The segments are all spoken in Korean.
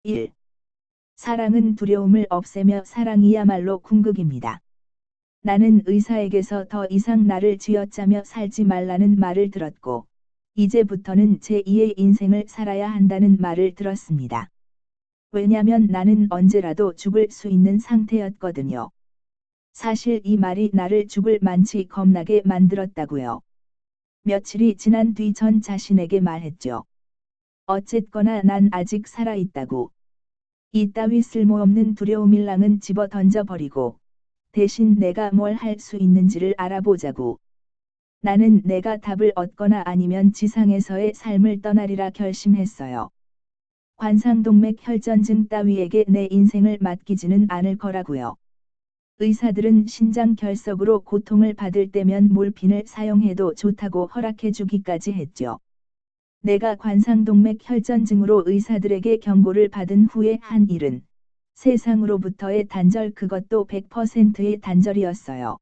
1. 사랑은 두려움을 없애며 사랑이야말로 궁극입니다. 나는 의사에게서 더 이상 나를 쥐어짜며 살지 말라는 말을 들었고, 이제부터는 제2의 인생을 살아야 한다는 말을 들었습니다. 왜냐면 나는 언제라도 죽을 수 있는 상태였거든요. 사실 이 말이 나를 죽을 만치 겁나게 만들었다고요. 며칠이 지난 뒤 전 자신에게 말했죠. 어쨌거나 난 아직 살아있다고. 이따위 쓸모없는 두려움일랑은 집어 던져버리고 대신 내가 뭘 할 수 있는지를 알아보자고. 나는 내가 답을 얻거나 아니면 지상에서의 삶을 떠나리라 결심했어요. 관상동맥 혈전증 따위에게 내 인생을 맡기지는 않을 거라고요. 의사들은 신장 결석으로 고통을 받을 때면 몰핀을 사용해도 좋다고 허락해주기까지 했죠. 내가 관상동맥 혈전증으로 의사들에게 경고를 받은 후에 한 일은 세상으로부터의 단절, 그것도 100%의 단절이었어요.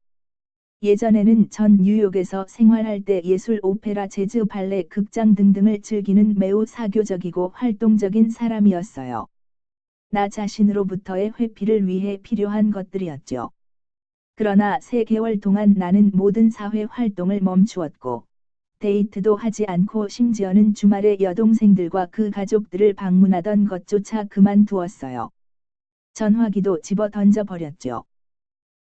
예전에는 전 뉴욕에서 생활할 때 예술, 오페라, 재즈, 발레, 극장 등등을 즐기는 매우 사교적이고 활동적인 사람이었어요. 나 자신으로부터의 회피를 위해 필요한 것들이었죠. 그러나 3개월 동안 나는 모든 사회 활동을 멈추었고, 데이트도 하지 않고 심지어는 주말에 여동생들과 그 가족들을 방문하던 것조차 그만두었어요. 전화기도 집어 던져버렸죠.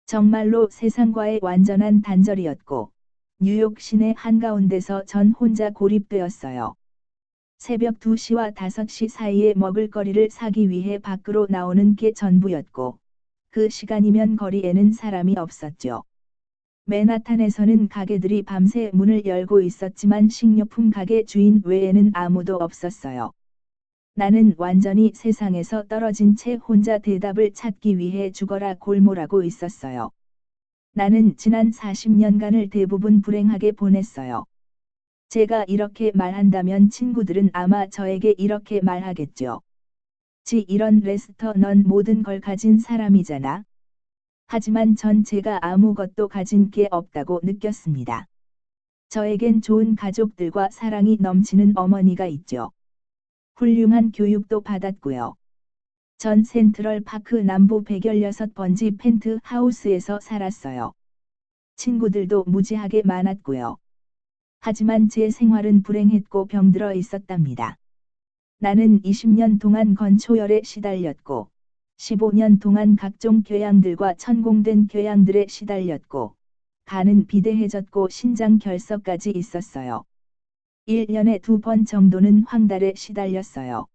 정말로 세상과의 완전한 단절이었고, 뉴욕 시내 한가운데서 전 혼자 고립되었어요. 새벽 2시와 5시 사이에 먹을거리를 사기 위해 밖으로 나오는 게 전부였고, 그 시간이면 거리에는 사람이 없었죠. 맨하탄에서는 가게들이 밤새 문을 열고 있었지만 식료품 가게 주인 외에는 아무도 없었어요. 나는 완전히 세상에서 떨어진 채 혼자 대답을 찾기 위해 죽어라 골몰하고 있었어요. 나는 지난 40년간을 대부분 불행하게 보냈어요. 제가 이렇게 말한다면 친구들은 아마 저에게 이렇게 말하겠죠. 이런 레스터, 넌 모든 걸 가진 사람이잖아. 하지만 전 제가 아무것도 가진 게 없다고 느꼈습니다. 저에겐 좋은 가족들과 사랑이 넘치는 어머니가 있죠. 훌륭한 교육도 받았고요. 전 센트럴파크 남부 116번지 펜트하우스에서 살았어요. 친구들도 무지하게 많았고요. 하지만 제 생활은 불행했고 병들어 있었답니다. 나는 20년 동안 건초열에 시달렸고, 15년 동안 각종 교양들과 천공된 교양들에 시달렸고, 간은 비대해졌고 신장 결석까지 있었어요. 1년에 2번 정도는 황달에 시달렸어요.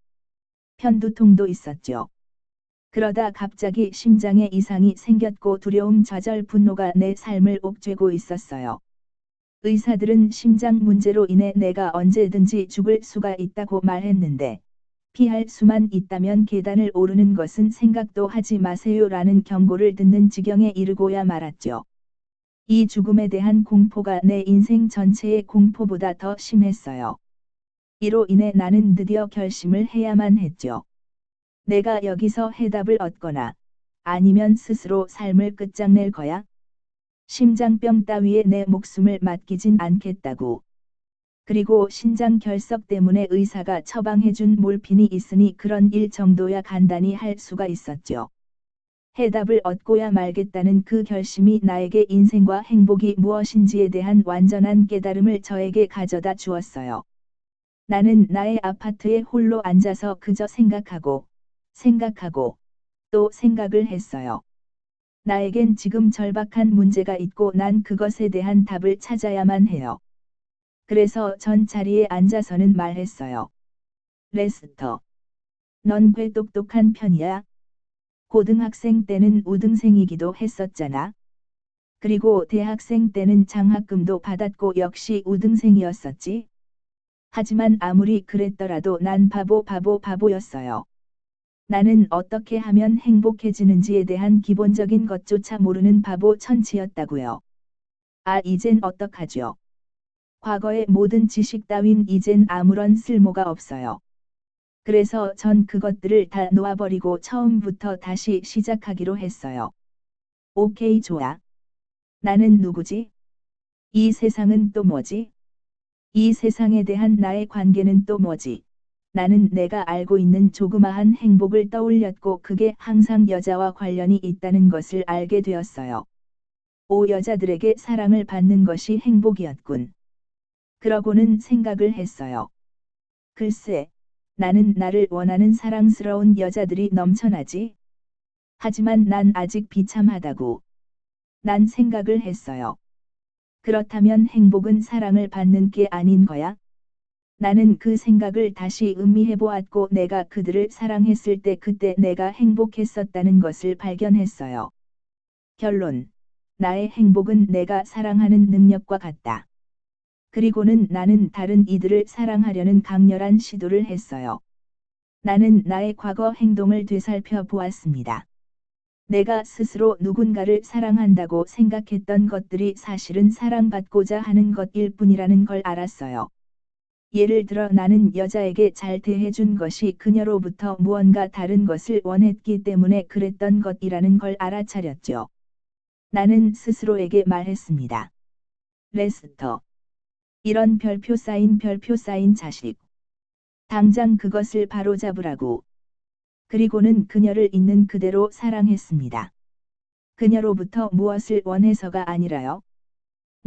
편두통도 있었죠. 그러다 갑자기 심장에 이상이 생겼고 두려움, 좌절, 분노가 내 삶을 옥죄고 있었어요. 의사들은 심장 문제로 인해 내가 언제든지 죽을 수가 있다고 말했는데, 피할 수만 있다면 계단을 오르는 것은 생각도 하지 마세요라는 경고를 듣는 지경에 이르고야 말았죠. 이 죽음에 대한 공포가 내 인생 전체의 공포보다 더 심했어요. 이로 인해 나는 드디어 결심을 해야만 했죠. 내가 여기서 해답을 얻거나 아니면 스스로 삶을 끝장낼 거야. 심장병 따위에 내 목숨을 맡기진 않겠다고. 그리고 신장 결석 때문에 의사가 처방해준 몰핀이 있으니 그런 일 정도야 간단히 할 수가 있었죠. 해답을 얻고야 말겠다는 그 결심이 나에게 인생과 행복이 무엇인지에 대한 완전한 깨달음을 저에게 가져다 주었어요. 나는 나의 아파트에 홀로 앉아서 그저 생각하고 또 생각을 했어요. 나에겐 지금 절박한 문제가 있고 난 그것에 대한 답을 찾아야만 해요. 그래서 전 자리에 앉아서는 말했어요. 레스터, 넌 꽤 똑똑한 편이야. 고등학생 때는 우등생이기도 했었잖아. 그리고 대학생 때는 장학금도 받았고 역시 우등생이었었지. 하지만 아무리 그랬더라도 난 바보였어요. 나는 어떻게 하면 행복해지는지에 대한 기본적인 것조차 모르는 바보 천치였다고요. 이젠 어떡하죠? 과거의 모든 지식 따윈 이젠 아무런 쓸모가 없어요. 그래서 전 그것들을 다 놓아버리고 처음부터 다시 시작하기로 했어요. 오케이, 좋아. 나는 누구지? 이 세상은 또 뭐지? 이 세상에 대한 나의 관계는 또 뭐지? 나는 내가 알고 있는 조그마한 행복을 떠올렸고 그게 항상 여자와 관련이 있다는 것을 알게 되었어요. 여자들에게 사랑을 받는 것이 행복이었군. 그러고는 생각을 했어요. 글쎄, 나는 나를 원하는 사랑스러운 여자들이 넘쳐나지. 하지만 난 아직 비참하다고. 난 생각을 했어요. 그렇다면 행복은 사랑을 받는 게 아닌 거야? 나는 그 생각을 다시 음미해보았고 내가 그들을 사랑했을 때 그때 내가 행복했었다는 것을 발견했어요. 결론. 나의 행복은 내가 사랑하는 능력과 같다. 그리고는 나는 다른 이들을 사랑하려는 강렬한 시도를 했어요. 나는 나의 과거 행동을 되살펴 보았습니다. 내가 스스로 누군가를 사랑한다고 생각했던 것들이 사실은 사랑받고자 하는 것일 뿐이라는 걸 알았어요. 예를 들어 나는 여자에게 잘 대해준 것이 그녀로부터 무언가 다른 것을 원했기 때문에 그랬던 것이라는 걸 알아차렸죠. 나는 스스로에게 말했습니다. 레스터. 이런 별표 쌓인 자식. 당장 그것을 바로잡으라고. 그리고는 그녀를 있는 그대로 사랑했습니다. 그녀로부터 무엇을 원해서가 아니라요.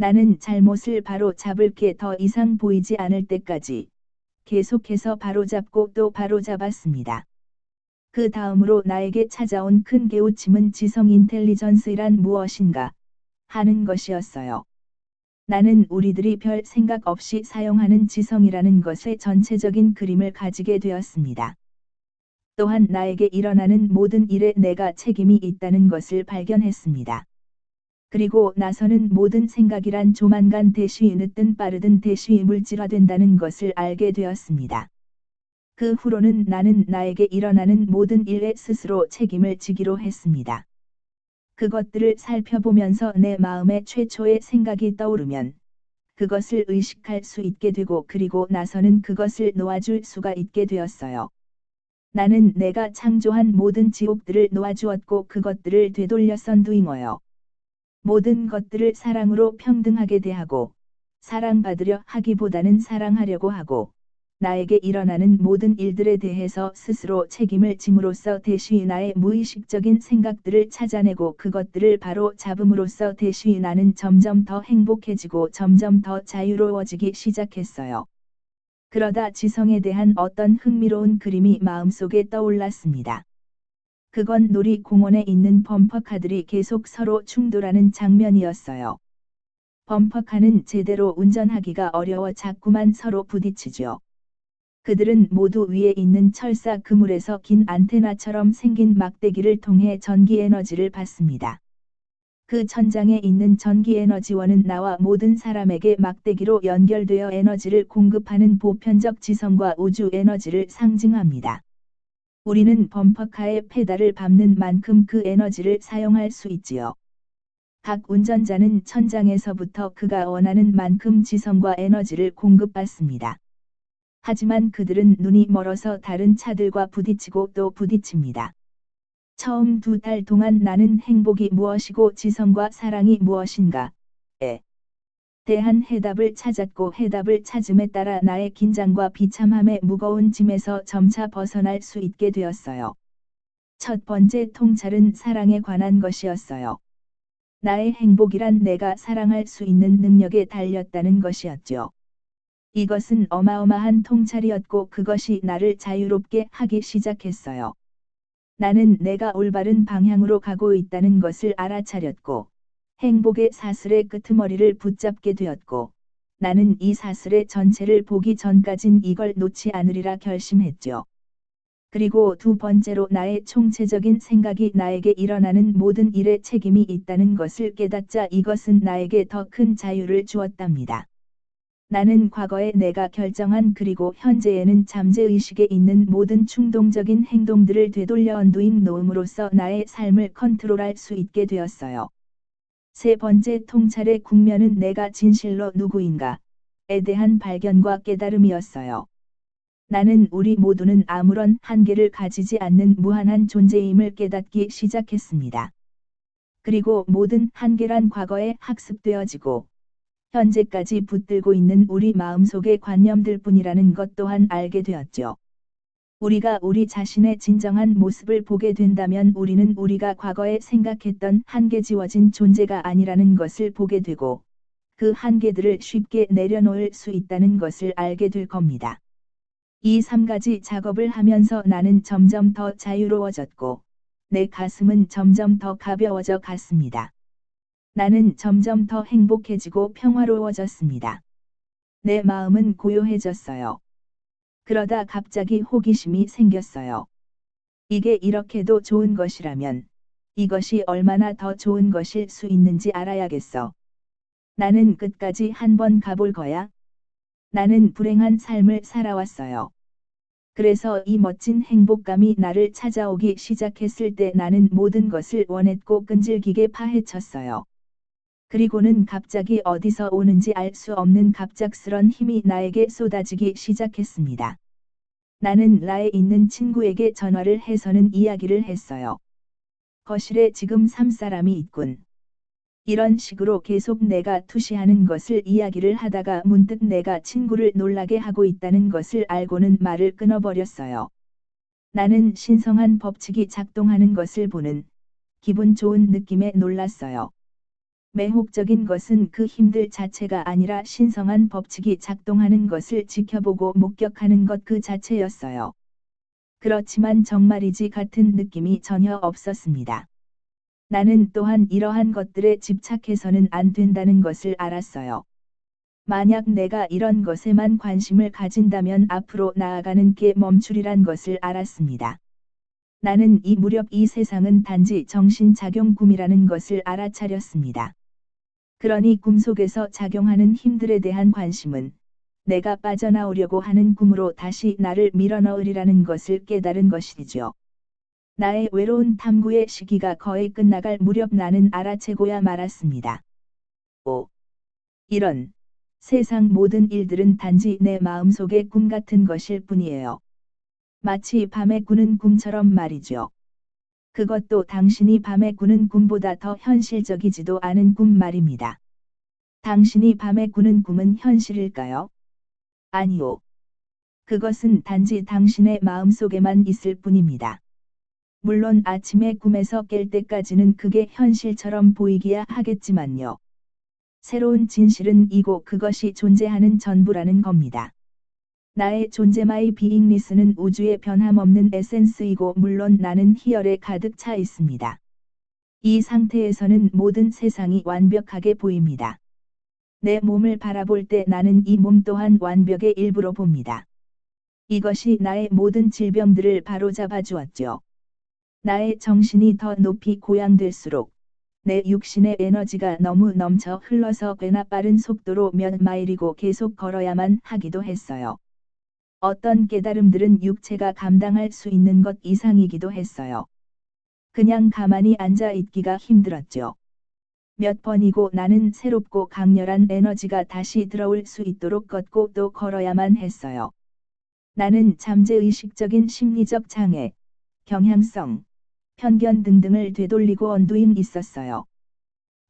나는 잘못을 바로 잡을 게 더 이상 보이지 않을 때까지 계속해서 바로잡고 또 바로잡았습니다. 그 다음으로 나에게 찾아온 큰 깨우침은 지성 인텔리전스란 무엇인가 하는 것이었어요. 나는 우리들이 별 생각 없이 사용하는 지성이라는 것의 전체적인 그림을 가지게 되었습니다. 또한 나에게 일어나는 모든 일에 내가 책임이 있다는 것을 발견했습니다. 그리고 나서는 모든 생각이란 조만간 대쉬 늦든 빠르든 대쉬 물질화된다는 것을 알게 되었습니다. 그 후로는 나는 나에게 일어나는 모든 일에 스스로 책임을 지기로 했습니다. 그것들을 살펴보면서 내 마음에 최초의 생각이 떠오르면 그것을 의식할 수 있게 되고 그리고 나서는 그것을 놓아줄 수가 있게 되었어요. 나는 내가 창조한 모든 지옥들을 놓아주었고 그것들을 되돌려 선두잉어요. 모든 것들을 사랑으로 평등하게 대하고 사랑받으려 하기보다는 사랑하려고 하고 나에게 일어나는 모든 일들에 대해서 스스로 책임을 짐으로써 대쉬 나의 무의식적인 생각들을 찾아내고 그것들을 바로 잡음으로써 대쉬 나는 점점 더 행복해지고 점점 더 자유로워지기 시작했어요. 그러다 지성에 대한 어떤 흥미로운 그림이 마음속에 떠올랐습니다. 그건 놀이공원에 있는 범퍼카들이 계속 서로 충돌하는 장면이었어요. 범퍼카는 제대로 운전하기가 어려워 자꾸만 서로 부딪히죠. 그들은 모두 위에 있는 철사 그물에서 긴 안테나처럼 생긴 막대기를 통해 전기 에너지를 받습니다. 그 천장에 있는 전기 에너지원은 나와 모든 사람에게 막대기로 연결되어 에너지를 공급하는 보편적 지성과 우주 에너지를 상징합니다. 우리는 범퍼카의 페달을 밟는 만큼 그 에너지를 사용할 수 있지요. 각 운전자는 천장에서부터 그가 원하는 만큼 지성과 에너지를 공급받습니다. 하지만 그들은 눈이 멀어서 다른 차들과 부딪히고 또 부딪힙니다. 처음 2달 동안 나는 행복이 무엇이고 지성과 사랑이 무엇인가에 대한 해답을 찾았고 해답을 찾음에 따라 나의 긴장과 비참함의 무거운 짐에서 점차 벗어날 수 있게 되었어요. 첫 번째 통찰은 사랑에 관한 것이었어요. 나의 행복이란 내가 사랑할 수 있는 능력에 달렸다는 것이었죠. 이것은 어마어마한 통찰이었고 그것이 나를 자유롭게 하기 시작했어요. 나는 내가 올바른 방향으로 가고 있다는 것을 알아차렸고 행복의 사슬의 끄트머리를 붙잡게 되었고 나는 이 사슬의 전체를 보기 전까진 이걸 놓지 않으리라 결심했죠. 그리고 두 번째로 나의 총체적인 생각이 나에게 일어나는 모든 일에 책임이 있다는 것을 깨닫자 이것은 나에게 더 큰 자유를 주었답니다. 나는 과거에 내가 결정한 그리고 현재에는 잠재의식에 있는 모든 충동적인 행동들을 되돌려 언두잉 놓음으로써 나의 삶을 컨트롤할 수 있게 되었어요. 세 번째 통찰의 국면은 내가 진실로 누구인가에 대한 발견과 깨달음이었어요. 나는 우리 모두는 아무런 한계를 가지지 않는 무한한 존재임을 깨닫기 시작했습니다. 그리고 모든 한계란 과거에 학습되어지고 현재까지 붙들고 있는 우리 마음속의 관념들 뿐이라는 것 또한 알게 되었죠. 우리가 우리 자신의 진정한 모습을 보게 된다면 우리는 우리가 과거에 생각했던 한계지워진 존재가 아니라는 것을 보게 되고, 그 한계들을 쉽게 내려놓을 수 있다는 것을 알게 될 겁니다. 이 3가지 작업을 하면서 나는 점점 더 자유로워졌고, 내 가슴은 점점 더 가벼워져 갔습니다. 나는 점점 더 행복해지고 평화로워졌습니다. 내 마음은 고요해졌어요. 그러다 갑자기 호기심이 생겼어요. 이게 이렇게도 좋은 것이라면, 이것이 얼마나 더 좋은 것일 수 있는지 알아야겠어. 나는 끝까지 한번 가볼 거야. 나는 불행한 삶을 살아왔어요. 그래서 이 멋진 행복감이 나를 찾아오기 시작했을 때 나는 모든 것을 원했고 끈질기게 파헤쳤어요. 그리고는 갑자기 어디서 오는지 알 수 없는 갑작스런 힘이 나에게 쏟아지기 시작했습니다. 나는 라에 있는 친구에게 전화를 해서는 이야기를 했어요. 거실에 지금 3사람이 있군. 이런 식으로 계속 내가 투시하는 것을 이야기를 하다가 문득 내가 친구를 놀라게 하고 있다는 것을 알고는 말을 끊어버렸어요. 나는 신성한 법칙이 작동하는 것을 보는 기분 좋은 느낌에 놀랐어요. 매혹적인 것은 그 힘들 자체가 아니라 신성한 법칙이 작동하는 것을 지켜보고 목격하는 것 그 자체였어요. 그렇지만 정말이지 같은 느낌이 전혀 없었습니다. 나는 또한 이러한 것들에 집착해서는 안 된다는 것을 알았어요. 만약 내가 이런 것에만 관심을 가진다면 앞으로 나아가는 게 멈추리란 것을 알았습니다. 나는 이 무렵 이 세상은 단지 정신작용 꿈이라는 것을 알아차렸습니다. 그러니 꿈 속에서 작용하는 힘들에 대한 관심은 내가 빠져나오려고 하는 꿈으로 다시 나를 밀어넣으리라는 것을 깨달은 것이죠. 나의 외로운 탐구의 시기가 거의 끝나갈 무렵 나는 알아채고야 말았습니다. 이런 세상 모든 일들은 단지 내 마음속의 꿈 같은 것일 뿐이에요. 마치 밤에 꾸는 꿈처럼 말이죠. 그것도 당신이 밤에 꾸는 꿈보다 더 현실적이지도 않은 꿈 말입니다. 당신이 밤에 꾸는 꿈은 현실일까요? 아니요. 그것은 단지 당신의 마음속에만 있을 뿐입니다. 물론 아침에 꿈에서 깰 때까지는 그게 현실처럼 보이기야 하겠지만요. 새로운 진실은 이고 그것이 존재하는 전부라는 겁니다. 나의 존재마이 비잉리스는 우주의 변함없는 에센스이고 물론 나는 희열에 가득 차 있습니다. 이 상태에서는 모든 세상이 완벽하게 보입니다. 내 몸을 바라볼 때 나는 이 몸 또한 완벽의 일부로 봅니다. 이것이 나의 모든 질병들을 바로잡아 주었죠. 나의 정신이 더 높이 고양될수록 내 육신의 에너지가 너무 넘쳐 흘러서 꽤나 빠른 속도로 몇 마일이고 계속 걸어야만 하기도 했어요. 어떤 깨달음들은 육체가 감당할 수 있는 것 이상이기도 했어요. 그냥 가만히 앉아 있기가 힘들었죠. 몇 번이고 나는 새롭고 강렬한 에너지가 다시 들어올 수 있도록 걷고 또 걸어야만 했어요. 나는 잠재의식적인 심리적 장애, 경향성, 편견 등등을 되돌리고 언두인 있었어요.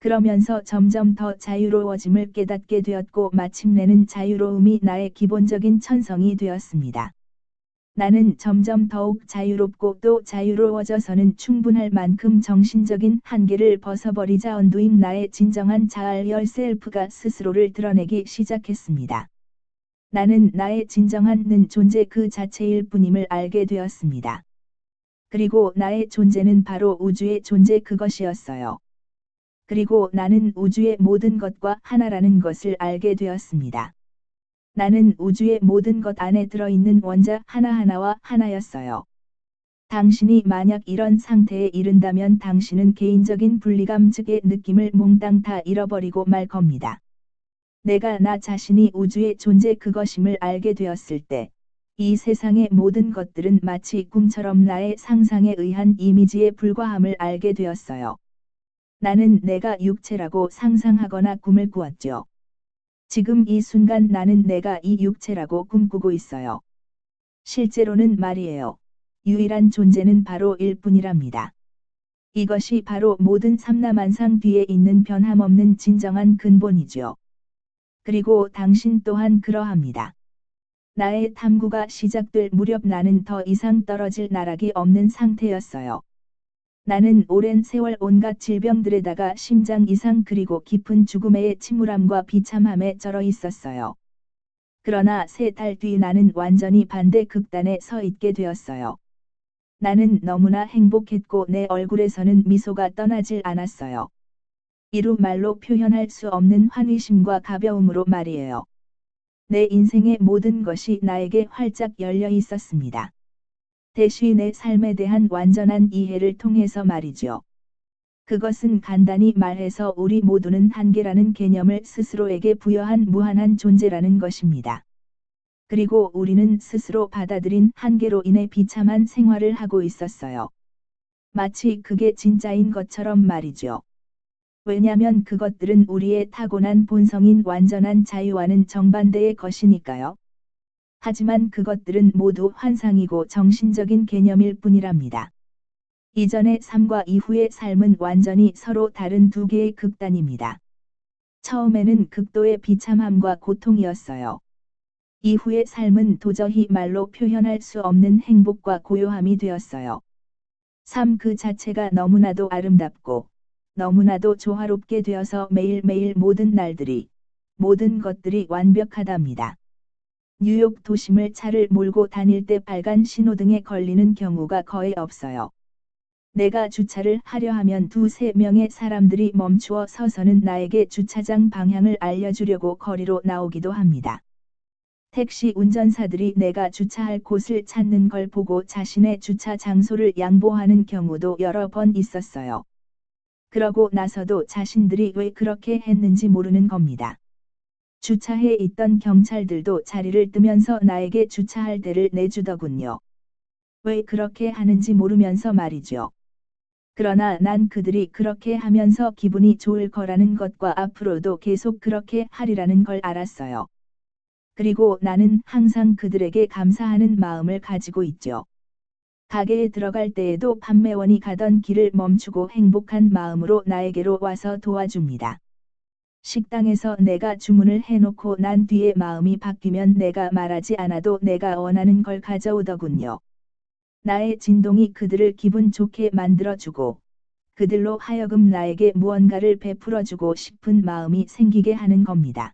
그러면서 점점 더 자유로워짐을 깨닫게 되었고 마침내는 자유로움이 나의 기본적인 천성이 되었습니다. 나는 점점 더욱 자유롭고 또 자유로워져서는 충분할 만큼 정신적인 한계를 벗어버리자 언두인 나의 진정한 자아 열셀프가 스스로를 드러내기 시작했습니다. 나는 나의 진정한 는 존재 그 자체일 뿐임을 알게 되었습니다. 그리고 나의 존재는 바로 우주의 존재 그것이었어요. 그리고 나는 우주의 모든 것과 하나라는 것을 알게 되었습니다. 나는 우주의 모든 것 안에 들어있는 원자 하나하나와 하나였어요. 당신이 만약 이런 상태에 이른다면 당신은 개인적인 분리감 즉의 느낌을 몽땅 다 잃어버리고 말 겁니다. 내가 나 자신이 우주의 존재 그것임을 알게 되었을 때, 이 세상의 모든 것들은 마치 꿈처럼 나의 상상에 의한 이미지에 불과함을 알게 되었어요. 나는 내가 육체라고 상상하거나 꿈을 꾸었죠. 지금 이 순간 나는 내가 이 육체라고 꿈꾸고 있어요. 실제로는 말이에요. 유일한 존재는 바로 일뿐이랍니다. 이것이 바로 모든 삼라만상 뒤에 있는 변함없는 진정한 근본이죠. 그리고 당신 또한 그러합니다. 나의 탐구가 시작될 무렵 나는 더 이상 떨어질 나락이 없는 상태였어요. 나는 오랜 세월 온갖 질병들에다가 심장 이상 그리고 깊은 죽음의 침울함과 비참함에 절어 있었어요. 그러나 3달 뒤 나는 완전히 반대 극단에 서 있게 되었어요. 나는 너무나 행복했고 내 얼굴에서는 미소가 떠나질 않았어요. 이루 말로 표현할 수 없는 환희심과 가벼움으로 말이에요. 내 인생의 모든 것이 나에게 활짝 열려 있었습니다. 대시 내 삶에 대한 완전한 이해를 통해서 말이죠. 그것은 간단히 말해서 우리 모두는 한계라는 개념을 스스로에게 부여한 무한한 존재라는 것입니다. 그리고 우리는 스스로 받아들인 한계로 인해 비참한 생활을 하고 있었어요. 마치 그게 진짜인 것처럼 말이죠. 왜냐면 그것들은 우리의 타고난 본성인 완전한 자유와는 정반대의 것이니까요. 하지만 그것들은 모두 환상이고 정신적인 개념일 뿐이랍니다. 이전의 삶과 이후의 삶은 완전히 서로 다른 두 개의 극단입니다. 처음에는 극도의 비참함과 고통이었어요. 이후의 삶은 도저히 말로 표현할 수 없는 행복과 고요함이 되었어요. 삶 그 자체가 너무나도 아름답고 너무나도 조화롭게 되어서 매일매일 모든 날들이 모든 것들이 완벽하답니다. 뉴욕 도심을 차를 몰고 다닐 때 빨간 신호등에 걸리는 경우가 거의 없어요. 내가 주차를 하려 하면 2~3명의 사람들이 멈추어 서서는 나에게 주차장 방향을 알려주려고 거리로 나오기도 합니다. 택시 운전사들이 내가 주차할 곳을 찾는 걸 보고 자신의 주차 장소를 양보하는 경우도 여러 번 있었어요. 그러고 나서도 자신들이 왜 그렇게 했는지 모르는 겁니다. 주차해 있던 경찰들도 자리를 뜨면서 나에게 주차할 데를 내주더군요. 왜 그렇게 하는지 모르면서 말이죠. 그러나 난 그들이 그렇게 하면서 기분이 좋을 거라는 것과 앞으로도 계속 그렇게 하리라는 걸 알았어요. 그리고 나는 항상 그들에게 감사하는 마음을 가지고 있죠. 가게에 들어갈 때에도 판매원이 가던 길을 멈추고 행복한 마음으로 나에게로 와서 도와줍니다. 식당에서 내가 주문을 해놓고 난 뒤에 마음이 바뀌면 내가 말하지 않아도 내가 원하는 걸 가져오더군요. 나의 진동이 그들을 기분 좋게 만들어주고 그들로 하여금 나에게 무언가를 베풀어주고 싶은 마음이 생기게 하는 겁니다.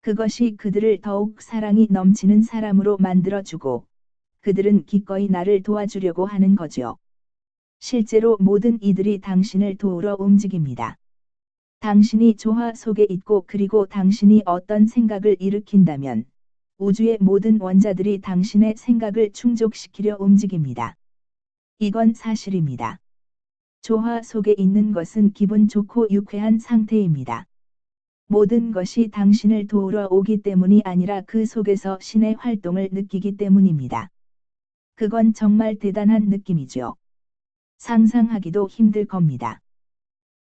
그것이 그들을 더욱 사랑이 넘치는 사람으로 만들어주고 그들은 기꺼이 나를 도와주려고 하는 거죠. 실제로 모든 이들이 당신을 도우러 움직입니다. 당신이 조화 속에 있고 그리고 당신이 어떤 생각을 일으킨다면 우주의 모든 원자들이 당신의 생각을 충족시키려 움직입니다. 이건 사실입니다. 조화 속에 있는 것은 기분 좋고 유쾌한 상태입니다. 모든 것이 당신을 도우러 오기 때문이 아니라 그 속에서 신의 활동을 느끼기 때문입니다. 그건 정말 대단한 느낌이죠. 상상하기도 힘들 겁니다.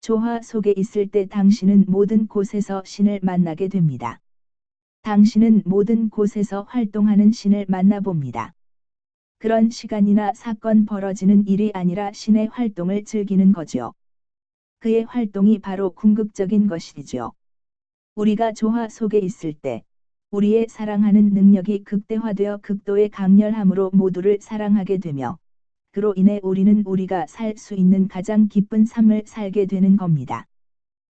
조화 속에 있을 때 당신은 모든 곳에서 신을 만나게 됩니다. 당신은 모든 곳에서 활동하는 신을 만나봅니다. 그런 시간이나 사건 벌어지는 일이 아니라 신의 활동을 즐기는 거죠. 그의 활동이 바로 궁극적인 것이죠. 우리가 조화 속에 있을 때 우리의 사랑하는 능력이 극대화되어 극도의 강렬함으로 모두를 사랑하게 되며 그로 인해 우리는 우리가 살 수 있는 가장 기쁜 삶을 살게 되는 겁니다.